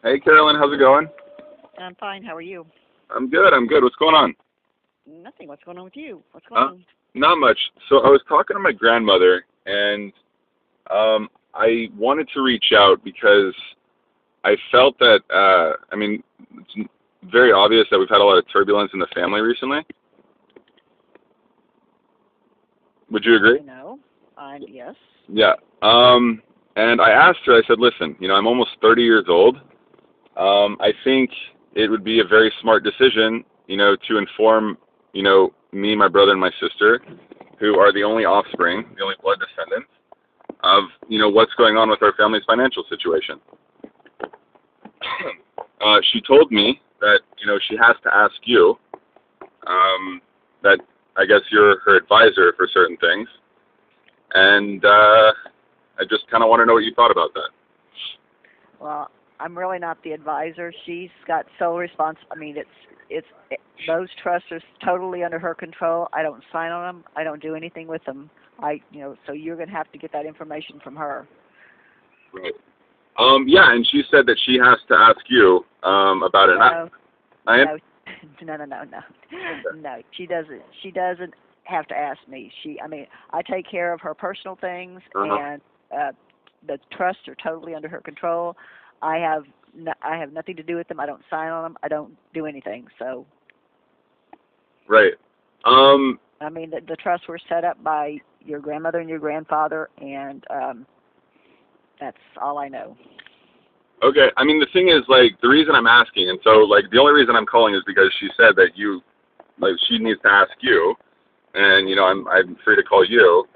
Hey, Carolyn, how's it going? I'm fine. How are you? I'm good. I'm good. What's going on? Nothing. What's going on with you? What's going Uh, on? Not much. So I was talking to my grandmother, and I wanted to reach out because I felt that it's very obvious that we've had a lot of turbulence in the family recently. Would you agree? I know. Yes. Yeah. And I asked her. I said, "Listen, I'm almost 30 years old. I think it would be a very smart decision, to inform, me, my brother, and my sister, who are the only offspring, the only blood descendants of, what's going on with our family's financial situation." She told me that, she has to ask you, that I guess you're her advisor for certain things, and I just kind of want to know what you thought about that. Well, I'm really not the advisor. She's got sole response. I mean, those trusts are totally under her control. I don't sign on them. I don't do anything with them. So you're going to have to get that information from her. Right. Yeah, and she said that she has to ask you about it. No, I no, no. okay. No, she doesn't. She doesn't have to ask me. I mean, I take care of her personal things, Uh-huh. and the trusts are totally under her control. I have nothing to do with them. I don't sign on them. I don't do anything. So, Right. Um, I mean, the trusts were set up by your grandmother and your grandfather, and that's all I know. okay. I mean, the thing is, like, the reason I'm asking, and so, like, the only reason I'm calling is because she said that she needs to ask you, and I'm free to call you.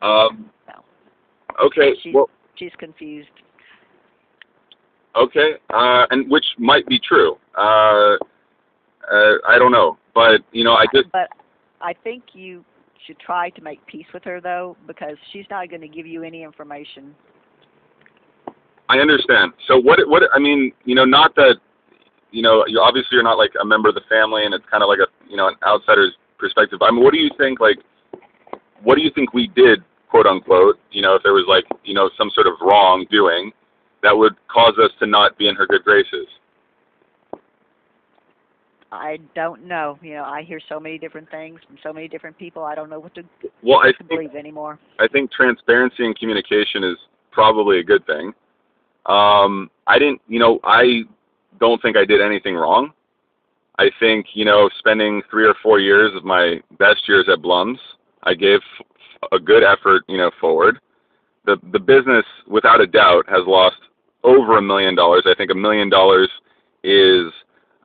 Um, No, okay. she's Well, she's confused. okay. And which might be true. I don't know, but I just But I think you should try to make peace with her, though, because she's not going to give you any information. I understand. So what I mean, not that you obviously you're not like a member of the family, and it's kind of like a an outsider's perspective. I mean, what do you think? Like, what do you think we did, quote unquote? If there was like some sort of wrongdoing that would cause us to not be in her good graces. I don't know. I hear so many different things from so many different people. I don't know Well, what to believe anymore. I think transparency and communication is probably a good thing. I didn't, I don't think I did anything wrong. I think, spending 3 or 4 years of my best years at Blum's, I gave a good effort, forward. The business, without a doubt, has lost over $1 million. I think $1 million is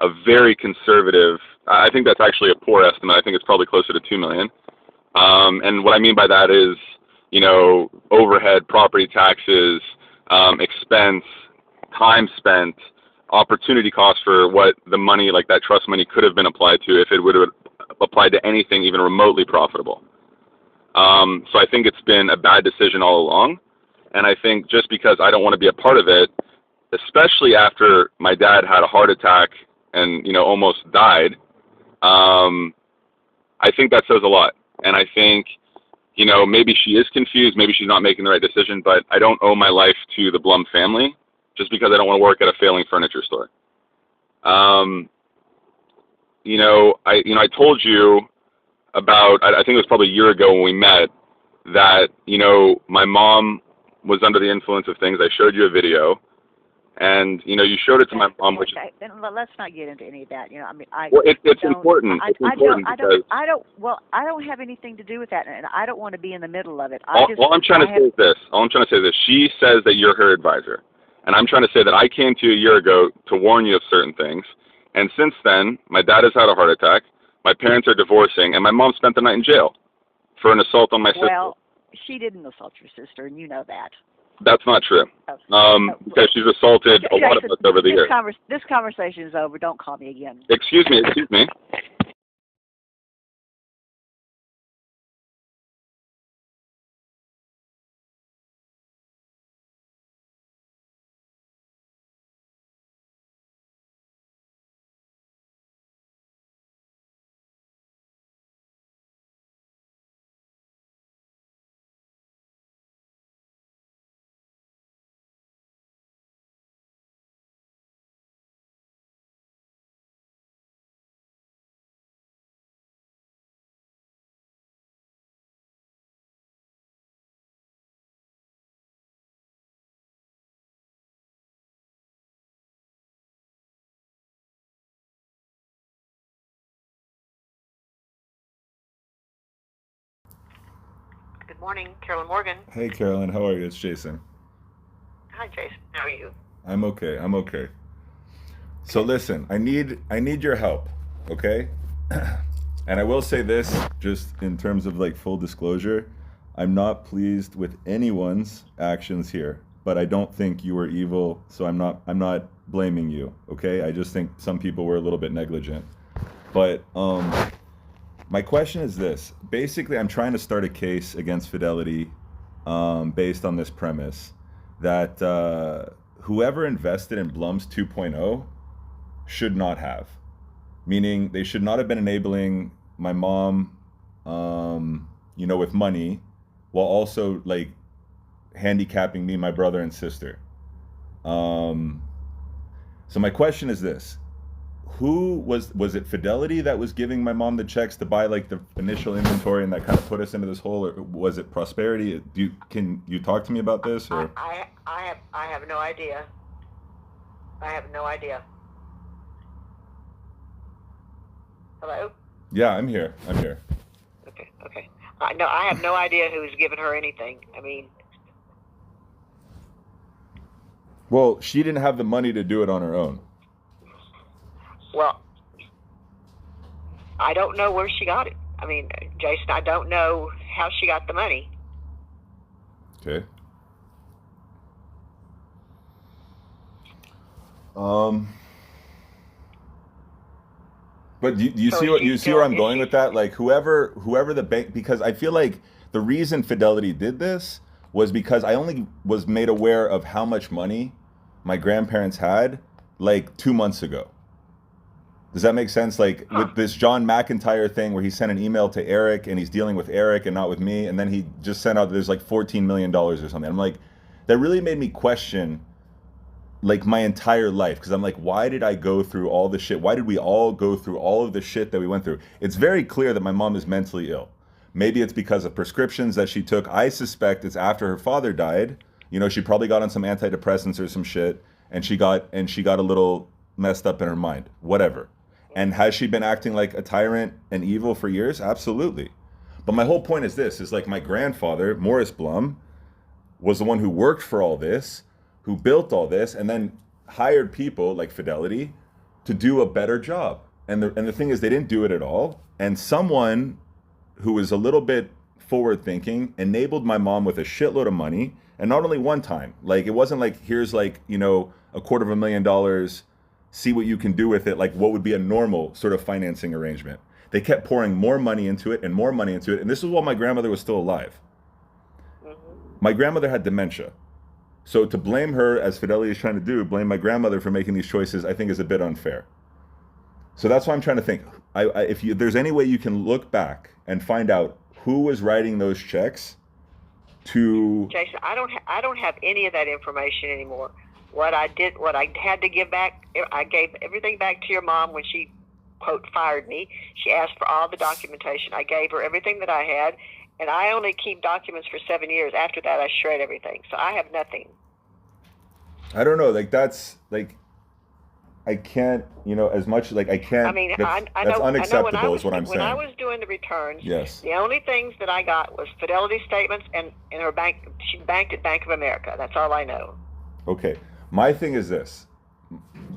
a very conservative. I think that's actually a poor estimate. I think it's probably closer to 2 million. And what I mean by that is, overhead, property taxes, expense, time spent, opportunity cost for what the money, like that trust money, could have been applied to if it would have applied to anything even remotely profitable. So I think it's been a bad decision all along. And I think just because I don't want to be a part of it, especially after my dad had a heart attack and, almost died, I think that says a lot. And I think, maybe she is confused, maybe she's not making the right decision, but I don't owe my life to the Blum family just because I don't want to work at a failing furniture store. Um, I told you about, I think it was probably a year ago when we met, that, my mom was under the influence of things. I showed you a video, and, you showed it to Okay, my mom, which is, okay. Then let's not get into any of that. I mean, well, it's don't, important. It's important because well, I don't have anything to do with that, and I don't want to be in the middle of it. all I'm trying to say is this. All I'm trying to say is this. She says that you're her advisor. And I'm trying to say that I came to you a year ago to warn you of certain things. And since then, my dad has had a heart attack, my parents are divorcing, and my mom spent the night in jail for an assault on my sister. Well, she didn't assault your sister, and you know that. That's not true. Oh, Because she's assaulted a lot of Jason, us over the years. this conversation is over. Don't call me again. Excuse me. Good morning, Carolyn Morgan. Hey, Carolyn, how are you? It's Jason. Hi, Jason. How are you? I'm okay. I'm okay. So Good. listen, I need your help, okay? And I will say this, just in terms of like full disclosure, I'm not pleased with anyone's actions here, but I don't think you were evil, so I'm not blaming you, okay? I just think some people were a little bit negligent. But my question is this. Basically, I'm trying to start a case against Fidelity based on this premise that whoever invested in Blum's 2.0 should not have. Meaning they should not have been enabling my mom, with money while also like handicapping me, my brother, and sister. Um, so my question is this. Who was it Fidelity that was giving my mom the checks to buy like the initial inventory and that kind of put us into this hole, or was it Prosperity? Can you talk to me about this, or? I have no idea. I have no idea. Hello? Yeah, I'm here. I'm here. Okay. No, I have no idea who's given her anything. I mean, Well, she didn't have the money to do it on her own. well, I don't know where she got it. I mean, Jason, I don't know how she got the money. Okay. Um, but do you So see is what she you see still, where I'm is going she, with that? Like whoever the bank, because I feel like the reason Fidelity did this was because I only was made aware of how much money my grandparents had like 2 months ago. Does that make sense? Like huh? with this John McIntyre thing where he sent an email to Eric and he's dealing with Eric and not with me, and then he just sent out there's like $14 million or something. I'm like, that really made me question like my entire life, because I'm like, why did I go through all the shit? Why did we all go through all of the shit that we went through? It's very clear that my mom is mentally ill. Maybe it's because of prescriptions that she took. I suspect it's after her father died. She probably got on some antidepressants or some shit, and she got a little messed up in her mind. Whatever. And has she been acting like a tyrant and evil for years? Absolutely. But my whole point is this: is like my grandfather, Morris Blum, was the one who worked for all this, who built all this, and then hired people like Fidelity to do a better job. And the thing is, they didn't do it at all. And someone who was a little bit forward thinking enabled my mom with a shitload of money, and not only one time. Like it wasn't like here's like $250,000, see what you can do with it. Like what would be a normal sort of financing arrangement. They kept pouring more money into it and more money into it, and this is while my grandmother was still alive. My grandmother had dementia. So to blame her, as Fidelity is trying to do, blame my grandmother for making these choices, I think is a bit unfair. So that's why I'm trying to think. If there's any way you can look back and find out who was writing those checks to. Jason, I don't have any of that information anymore. What I had to give back, I gave everything back to your mom when she, quote, fired me. She asked for all the documentation. I gave her everything that I had, and I only keep documents for 7 years. After that, I shred everything. So I have nothing. I don't know. Like that's like. I can't, as much like I can't. I mean, That's I know unacceptable, is what I'm when I saying. was doing the returns, Yes. the only things that I got was Fidelity statements and her bank. She banked at Bank of America. That's all I know. Okay. My thing is this: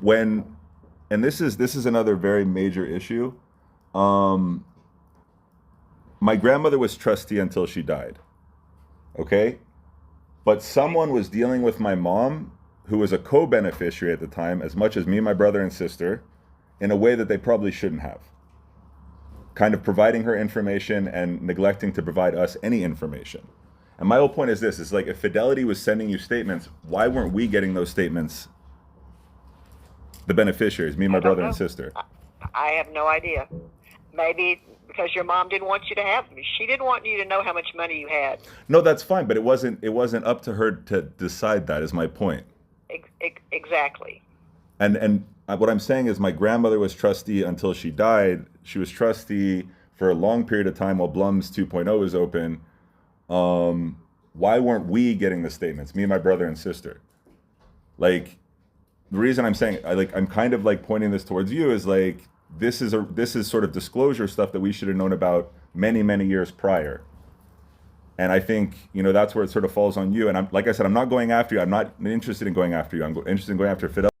and this is another very major issue. My grandmother was trustee until she died. Okay, but someone was dealing with my mom, who was a co-beneficiary at the time, as much as me, my brother, and sister, in a way that they probably shouldn't have. Kind of providing her information and neglecting to provide us any information. And my whole point is this: is like if Fidelity was sending you statements, why weren't we getting those statements? The beneficiaries, me, I my don't brother, and know. sister. I have no idea. Maybe because your mom didn't want you to have them. She didn't want you to know how much money you had. No, that's fine, but it wasn't up to her to decide that. Is my point. Exactly. And what I'm saying is my grandmother was trustee until she died. She was trustee for a long period of time while Blum's 2.0 was open. Why weren't we getting the statements? Me and my brother and sister. Like the reason I'm saying I'm kind of like pointing this towards you is like this is sort of disclosure stuff that we should have known about many years prior. And I think, that's where it sort of falls on you. And I'm, like I said, I'm not going after you. I'm not interested in going after you. I'm interested in going after Fidel.